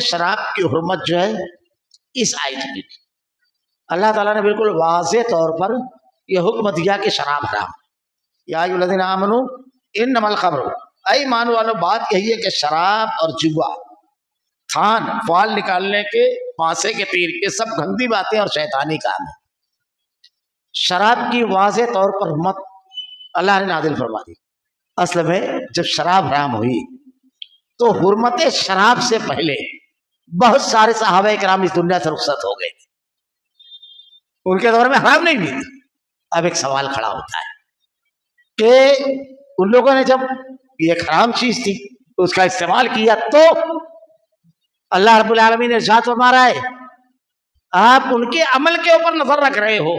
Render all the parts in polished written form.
شراب کی حرمت جو ہے اس آیت میں اللہ تعالیٰ نے بالکل واضح طور پر یہ حکم دیا کہ شراب حرام. یا ایھا الذین آمنوا انما الخمر، اے ایمان والو بات یہی ہے کہ شراب اور جوا، تھان فال نکالنے کے، پانسے کے تیر کے، سب گندی باتیں اور شیطانی کام ہے. شراب کی واضح طور پر حرمت اللہ نے نازل فرما دی. اصل میں جب شراب حرام ہوئی تو حرمت شراب سے پہلے بہت سارے صحابہ کرام اس دنیا سے رخصت ہو گئے تھے. ان کے دور میں حرام نہیں ہوئی تھی. اب ایک سوال کھڑا ہوتا ہے کہ ان لوگوں نے جب یہ حرام چیز تھی اس کا استعمال کیا تو اللہ رب العالمین نے ارشاد فرما رہا ہے آپ ان کے عمل کے اوپر نظر رکھ رہے ہو.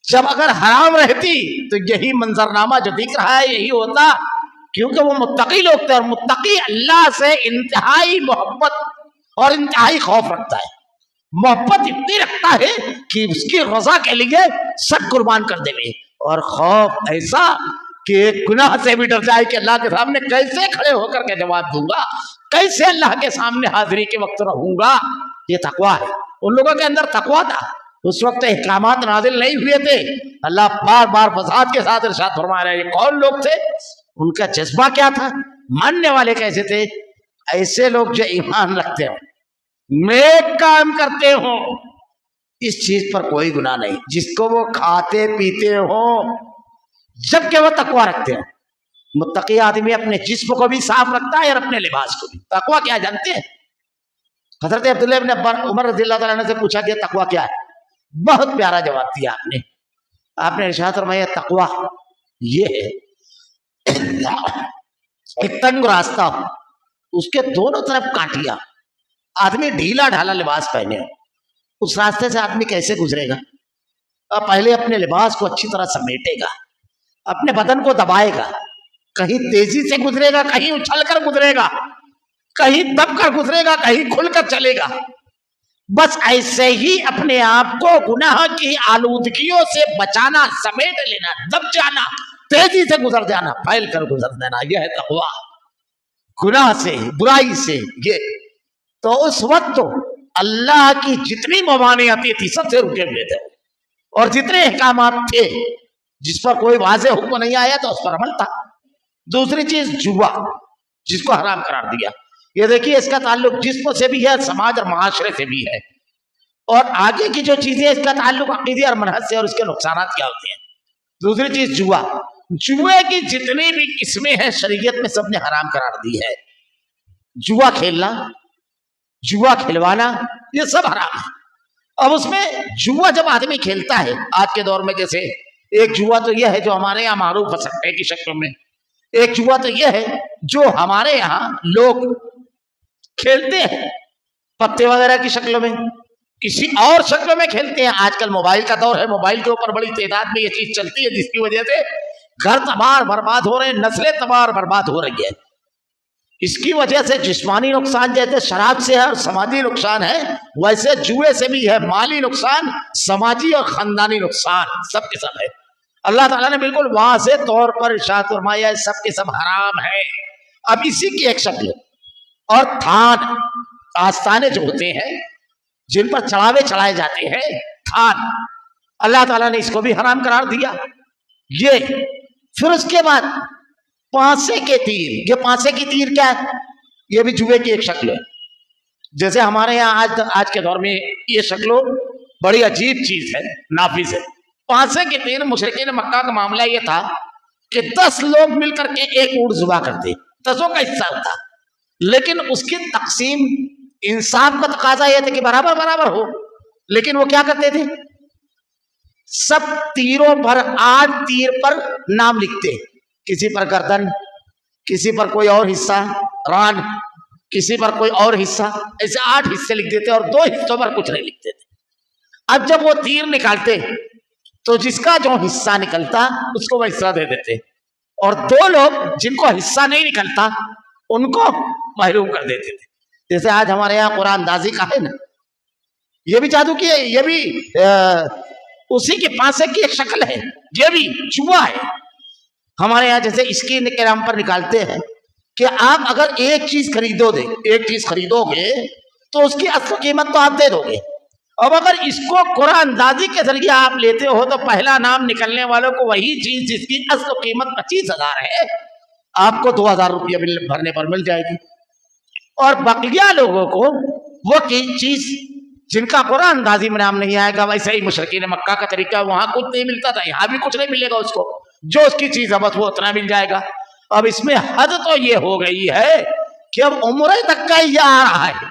جب اگر حرام رہتی تو یہی منظرنامہ جو دکھ رہا ہے یہی ہوتا، کیونکہ وہ متقی لوگ تھے، اور متقی اللہ سے انتہائی محبت اور انتہائی خوف رکھتا ہے. محبت اتنی رکھتا ہے کہ اس کی رضا کے لیے سب قربان کر دے گے، اور خوف ایسا کہ گناہ سے بھی ڈر جائے کہ اللہ کے سامنے کیسے کھڑے ہو کر کے جواب دوں گا، کیسے اللہ کے سامنے حاضری کے وقت رہوں گا. یہ تقویٰ ہے. ان لوگوں کے اندر تقویٰ تھا. اس وقت احکامات نازل نہیں ہوئے تھے. اللہ بار بار وضاحت کے ساتھ ارشاد فرما رہے ہیں یہ کون لوگ تھے، ان کا جذبہ کیا تھا، ماننے والے کیسے تھے. ایسے لوگ جو ایمان رکھتے ہوں، نیک کام کرتے ہوں، اس چیز پر کوئی گناہ نہیں، جس کو وہ کھاتے پیتے ہوں جبکہ وہ تقویٰ رکھتے ہوں. متقی آدمی اپنے جسم کو بھی صاف رکھتا ہے اور اپنے لباس کو بھی. تقویٰ کیا جانتے ہیں؟ حضرت عبداللہ ابن عمر رضی اللہ تعالیٰ عنہ سے پوچھا کہ تقویٰ کیا ہے؟ بہت پیارا جواب دیا آپ نے ارشاد فرمایا تقویٰ یہ ہے ایک تنگ راستہ ہو، اس کے دونوں طرف کانٹیاں، آدمی ڈھیلا ڈھالا لباس پہنے ہو، اس راستے سے آدمی کیسے گزرے گا؟ پہلے اپنے لباس کو اچھی طرح سمیٹے گا، اپنے بدن کو دبائے گا، کہیں تیزی سے گزرے گا، کہیں اچھل کر گزرے گا، کہیں دب کر گزرے گا، کہیں کھل کر چلے گا. بس ایسے ہی اپنے آپ کو گناہ کی آلودگیوں سے بچانا، سمیٹ لینا، دب جانا، تیزی سے گزر جانا، پھیل کر گزر دینا، یہ ہے تقویٰ. گناہ سے، برائی سے. یہ تو اس وقت تو اللہ کی جتنی ممانعتیں تھی سب سے رکے ہوئے تھے، اور جتنے احکامات تھے جس پر کوئی واضح حکم نہیں آیا تو اس پر عمل تھا. دوسری چیز جوا، جس کو حرام قرار دیا. یہ دیکھیے اس کا تعلق جسم سے بھی ہے، سماج اور معاشرے سے بھی ہے. اور آگے کی جو چیزیں اس کا تعلق عقیدے اور منہج سے، اور اس کے نقصانات کیا ہوتے ہیں. دوسری چیز جوا. جوے کی جتنی بھی قسمیں ہیں شریعت میں سب نے حرام قرار دی ہے. جوا کھیلنا، جوا کھلوانا، یہ سب حرام ہے. اب اس میں جوا جب آدمی کھیلتا ہے آج کے دور میں، جیسے ایک جوا تو یہ ہے جو ہمارے یہاں معروف ہے سٹے کی شکل میں، ایک جوا تو یہ ہے جو ہمارے یہاں لوگ کھیلتے ہیں پتے وغیرہ کی شکلوں میں، کسی اور شکلوں میں کھیلتے ہیں. آج کل موبائل کا دور ہے، موبائل کے اوپر بڑی تعداد میں یہ چیز چلتی ہے، جس کی وجہ سے گھر تباہ برباد ہو رہے ہیں، نسلیں تباہ برباد ہو رہی ہے. اس کی وجہ سے جسمانی نقصان جیسے شراب سے ہے اور سماجی نقصان ہے، ویسے جوئے سے بھی ہے مالی نقصان، سماجی اور خاندانی نقصان، سب کے سب ہے. اللہ تعالیٰ نے بالکل واضح طور پر ارشاد فرمایا سب کے سب حرام ہے. اب اسی کی ایک شکل اور تھان، آستانے جو ہوتے ہیں جن پر چڑھاوے چڑھائے جاتے ہیں، تھان، اللہ تعالیٰ نے اس کو بھی حرام قرار دیا. یہ پھر اس کے بعد پانسے کے تیر. یہ پانسے کی تیر کیا ہے؟ یہ بھی جوئے کی ایک شکل ہے. جیسے ہمارے یہاں آج کے دور میں یہ شکلوں بڑی عجیب چیز ہے، نافذ ہے. پانسے کی تیر مشرکین مکہ کا معاملہ یہ تھا کہ 10 لوگ مل کر کے ایک اونٹ ذبح کرتے، 10 کا حصہ ہوتا، لیکن اس کی تقسیم انصاف کا تقاضا یہ تھا کہ برابر برابر ہو. لیکن وہ کیا کرتے تھے؟ سب تیروں پر 8 تیر پر نام لکھتے، کسی پر گردن، کسی پر کوئی اور حصہ، ران، کسی پر کوئی اور حصہ، ایسے 8 حصے لکھ دیتے اور 2 حصوں پر کچھ نہیں لکھتے تھے. اب جب وہ تیر نکالتے تو جس کا جو حصہ نکلتا اس کو وہ حصہ دے دیتے، اور 2 لوگ جن کو حصہ نہیں نکلتا ان کو محروم کر دیتے تھے. جیسے آج ہمارے یہاں قرآن اندازی کا ہے نا، یہ بھی جادو کی ہے، یہ بھی اسی کے پانسے کی ایک شکل ہے، یہ بھی جوا ہے. ہمارے یہاں جیسے اسکین کے نام پر نکالتے ہیں کہ آپ اگر ایک چیز خریدو گے تو اس کی اصل قیمت تو آپ دے دو گے. اب اگر اس کو قرآن اندازی کے ذریعے آپ لیتے ہو تو پہلا نام نکلنے والوں کو وہی چیز جس کی اصل قیمت 25,000 ہے آپ کو 2,000 روپیہ بھرنے پر مل جائے گی. اور بقیہ لوگوں کو وہ چیز جن کا قرآن اندازی میں نام نہیں آئے گا، ویسے ہی مشرکین مکہ کا طریقہ، وہاں کچھ نہیں ملتا تھا، یہاں بھی کچھ نہیں ملے گا اس کو، جو اس کی چیز ہے بس وہ اتنا مل جائے گا. اب اس میں حد تو یہ ہو گئی ہے کہ اب عمرے تک کا ہی آ رہا ہے.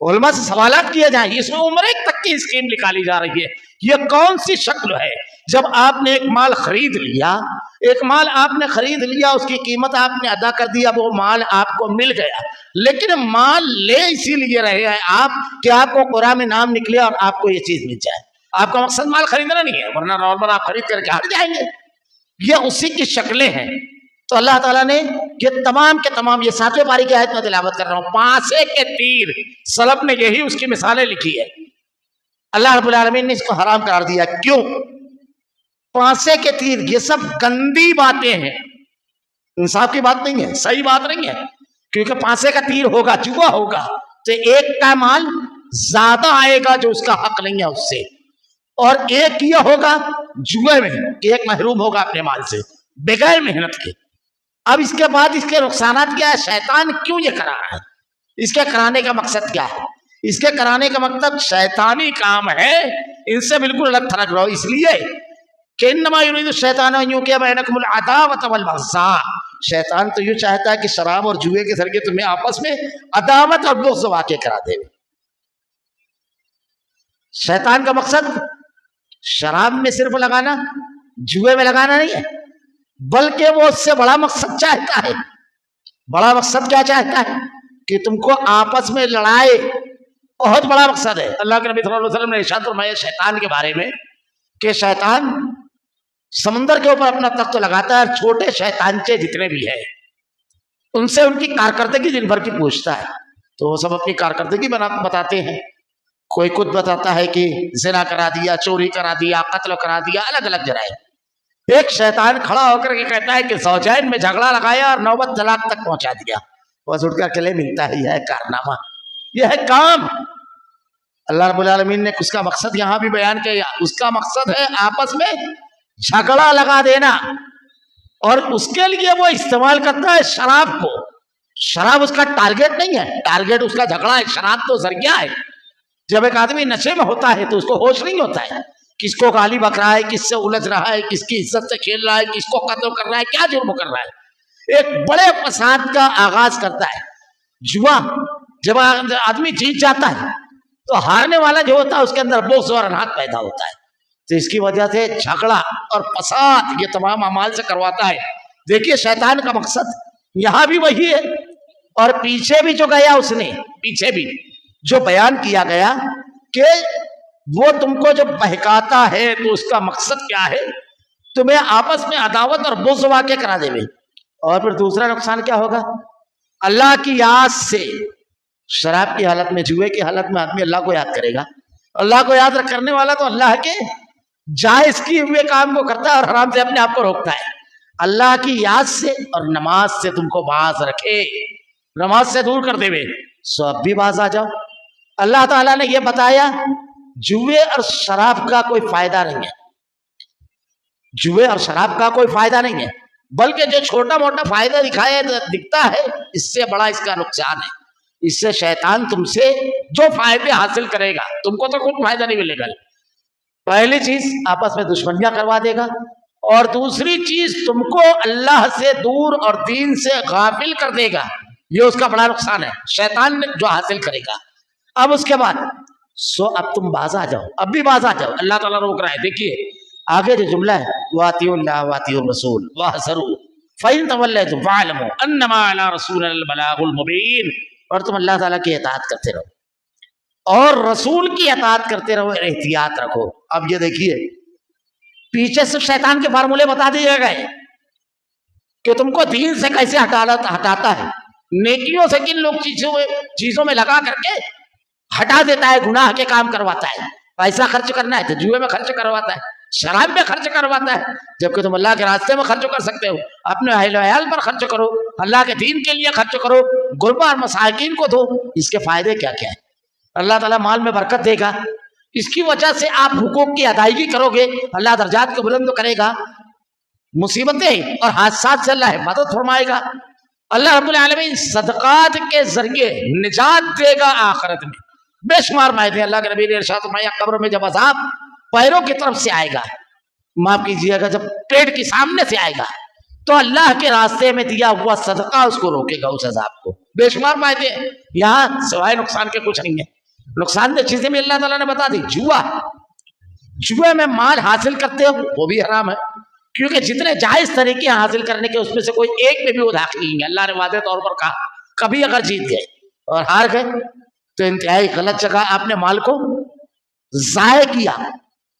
علماء سے سوالات کیے جائیں، اس میں عمرے تک کی اسکیم نکالی جا رہی ہے. یہ کون سی شکل ہے؟ جب آپ نے ایک مال خرید لیا، اس کی قیمت آپ نے ادا کر دی، اب وہ مال آپ کو مل گیا، لیکن مال لے اسی لیے رہے ہیں آپ کہ آپ کو قرآن میں نام نکلے اور آپ کو یہ چیز مل جائے. آپ کا مقصد مال خریدنا نہیں ہے، ورنہ نارمل آپ خرید کر کے ہٹ جائیں گے. یہ اسی کی شکلیں ہیں. تو اللہ تعالیٰ نے یہ تمام کے تمام، یہ 7ویں پاری کی آیت میں تلاوت کر رہا ہوں، پانسے کے تیر، سلف نے یہی اس کی مثالیں لکھی ہے. اللہ رب العالمین نے اس کو حرام قرار دیا. کیوں؟ پانسے کے تیر، یہ سب گندی باتیں ہیں، انصاف کی بات نہیں ہے، صحیح بات نہیں ہے. کیونکہ پانسے کا تیر ہوگا، جوا ہوگا تو ایک کا مال زیادہ آئے گا جو اس کا حق نہیں ہے اس سے، اور ایک یہ ہوگا جوئے میں کہ ایک محروم ہوگا اپنے مال سے بغیر محنت کے. اب اس کے بعد اس کے نقصانات کیا ہے؟ شیطان کیوں یہ کرا رہا ہے؟ اس کے کرانے کا مقصد کیا ہے؟ اس کے کرانے کا مقصد شیطانی کام ہے. ان سے بالکل الگ تھلگ رہو، اس لیے کہ انما یرید الشیطان ان یوقع بینکم العداوۃ والبغضاء. شیطان تو یہ چاہتا ہے کہ شراب اور جوئے کے ذریعے تمہیں آپس میں عداوت اور بغض واقع کرا دے. شیطان کا مقصد شراب میں صرف لگانا، جوئے میں لگانا نہیں ہے، بلکہ وہ اس سے بڑا مقصد چاہتا ہے. بڑا مقصد کیا چاہتا ہے؟ کہ تم کو آپس میں لڑائے. بہت بڑا مقصد ہے. اللہ کے نبی صلی اللہ علیہ وسلم نے ارشاد فرمایا شیطان کے بارے میں کہ شیطان سمندر کے اوپر اپنا تخت لگاتا ہے، چھوٹے شیطانچے جتنے بھی ہیں ان سے ان کی کارکردگی دن بھر کی پوچھتا ہے. تو وہ سب اپنی کارکردگی بتاتے ہیں. کوئی خود بتاتا ہے کہ زنا کرا دیا، چوری کرا دیا، قتل کرا دیا، الگ الگ جرائم. ایک شیطان کھڑا ہو کر کے کہتا ہے کہ زوجین میں جھگڑا لگایا اور نوبت طلاق تک پہنچا دیا. بس اٹھ کر کلے ملتا ہے. یہ ہے کارنامہ، یہ ہے کام. اللہ رب العالمین نے اس کا مقصد یہاں بھی بیان کیا. اس کا مقصد ہے آپس میں جھگڑا لگا دینا، اور اس کے لیے وہ استعمال کرتا ہے شراب کو. شراب اس کا ٹارگیٹ نہیں ہے، ٹارگیٹ اس کا جھگڑا ہے. شراب تو ذریعہ ہے. جب ایک آدمی نشے میں ہوتا ہے تو اس کو ہوش نہیں ہوتا ہے کس کو گالی بک رہا ہے، کس سے الجھ رہا ہے، کس کی عزت سے کھیل رہا ہے، کس کو قتل کر رہا ہے، کیا جرم کر رہا ہے. ایک بڑے فساد کا آغاز کرتا ہے جوا. جب آدمی جیت جاتا ہے تو ہارنے والا جو ہوتا ہے اس کے اندر بغض اور انات پیدا ہوتا ہے. تو اس کی وجہ سے جھگڑا اور فساد یہ تمام اعمال سے کرواتا ہے. دیکھیے شیطان کا مقصد یہاں بھی وہی ہے، اور پیچھے بھی جو گیا اس نے، پیچھے بھی جو بیان کیا گیا کہ وہ تم کو جب بہکاتا ہے تو اس کا مقصد کیا ہے؟ تمہیں آپس میں عداوت اور بغض واقع کرا دے. اور پھر دوسرا نقصان کیا ہوگا؟ اللہ کی یاد سے. شراب کی حالت میں، جوئے کی حالت میں آدمی اللہ کو یاد کرے گا. اللہ کو یاد کرنے والا تو اللہ کے جائز کیے ہوئے کام کو کرتا ہے اور حرام سے اپنے آپ کو روکتا ہے. اللہ کی یاد سے اور نماز سے تم کو باز رکھے، نماز سے دور کر دے وے، سو اب بھی باز آ جاؤ. اللہ تعالیٰ نے یہ بتایا جوئے اور شراب کا کوئی فائدہ نہیں ہے. جوئے اور شراب کا کوئی فائدہ نہیں ہے، بلکہ جو چھوٹا موٹا فائدہ دکھتا ہے اس سے بڑا اس کا نقصان ہے. اس سے شیطان تم سے جو فائدے حاصل کرے گا تم کو تو کوئی فائدہ نہیں ملے گا. پہلی چیز آپس میں دشمنیاں کروا دے گا، اور دوسری چیز تم کو اللہ سے دور اور دین سے غافل کر دے گا. یہ اس کا بڑا نقصان ہے شیطان جو حاصل کرے گا. اب اس کے بعد سو اب تم باز آ جاؤ، اب بھی باز آ جاؤ. اللہ تعالیٰ روک رہا ہے. دیکھیے آگے جو جملہ ہے وَأَطِيعُوا اللَّهَ وَأَطِيعُوا الرَّسُولَ وَاحْذَرُوا فَإِن تَوَلَّيْتُمْ فَاعْلَمُوا أَنَّمَا عَلَىٰ رَسُولِنَا الْبَلَاغُ الْمُبِينُ. اور تم اللہ تعالیٰ کی اطاعت کرتے رہو اور رسول کی اطاعت کرتے رہو، احتیاط رکھو. اب یہ دیکھیے پیچھے سے شیطان کے فارمولے بتا دیے گئے کہ تم کو دین سے کیسے ہٹاتا ہے، نیکیوں سے کن لوگ چیزوں میں لگا کر کے ہٹا دیتا ہے، گناہ کے کام کرواتا ہے. پیسہ خرچ کرنا ہے تو جوئے میں خرچ کرواتا ہے، شراب میں خرچ کرواتا ہے، جبکہ تم اللہ کے راستے میں خرچ کر سکتے ہو، اپنے اہل و عیال پر خرچ کرو، اللہ کے دین کے لیے خرچ کرو، غربا اور مساکین کو دو۔ اس کے فائدے کیا کیا ہے؟ اللہ تعالیٰ مال میں برکت دے گا، اس کی وجہ سے آپ حقوق کی ادائیگی کرو گے، اللہ درجات کو بلند کرے گا، مصیبتیں اور حادثات سے اللہ حفاظت فرمائے گا۔ اللہ رب العالمین صدقات کے ذریعے نجات دے گا آخرت میں۔ بے شمار مائدیں اللہ کے نبی نے ارشاد فرمایا، قبر میں جب عذاب پیروں کی طرف سے آئے گا، معاف کیجیے گا، جب پیٹ کے سامنے سے آئے گا تو اللہ کے راستے میں دیا ہوا صدقہ اس کو روکے گا، اس عذاب کو۔ بے شمار مائدیں، یہاں سوائے نقصان کے کچھ نہیں ہے۔ نقصان دہ چیزیں بھی اللہ تعالیٰ نے بتا دی۔ جوا میں مال حاصل کرتے ہو وہ بھی حرام ہے، کیونکہ جتنے جائز طریقے حاصل کرنے کے اس میں سے کوئی ایک میں بھی وہ داخل نہیں ہے۔ اللہ نے واضح طور پر کہا کبھی اگر جیت گئے اور ہار گئے تو انتہائی غلط جگہ آپ نے مال کو ضائع کیا،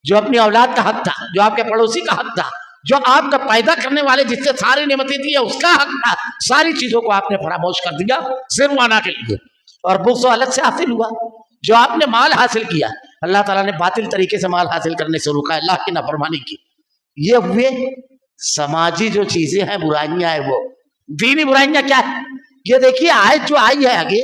جو اپنی اولاد کا حق تھا، جو آپ کے پڑوسی کا حق تھا، جو آپ کا پیدا کرنے والے جس سے ساری نعمتیں دی اس کا حق تھا، ساری چیزوں کو آپ نے فراموش کر دیا صرف وانا کے لیے، اور بغض و الگ سے حاصل ہوا۔ جو آپ نے مال حاصل کیا، اللہ تعالیٰ نے باطل طریقے سے مال حاصل کرنے سے روکا، اللہ کی نافرمانی کی۔ یہ ہوئے سماجی جو چیزیں ہیں، برائیاں ہیں، وہ دینی برائیاں کیا ہے؟ یہ دیکھیے آیت جو آئی ہے آگے،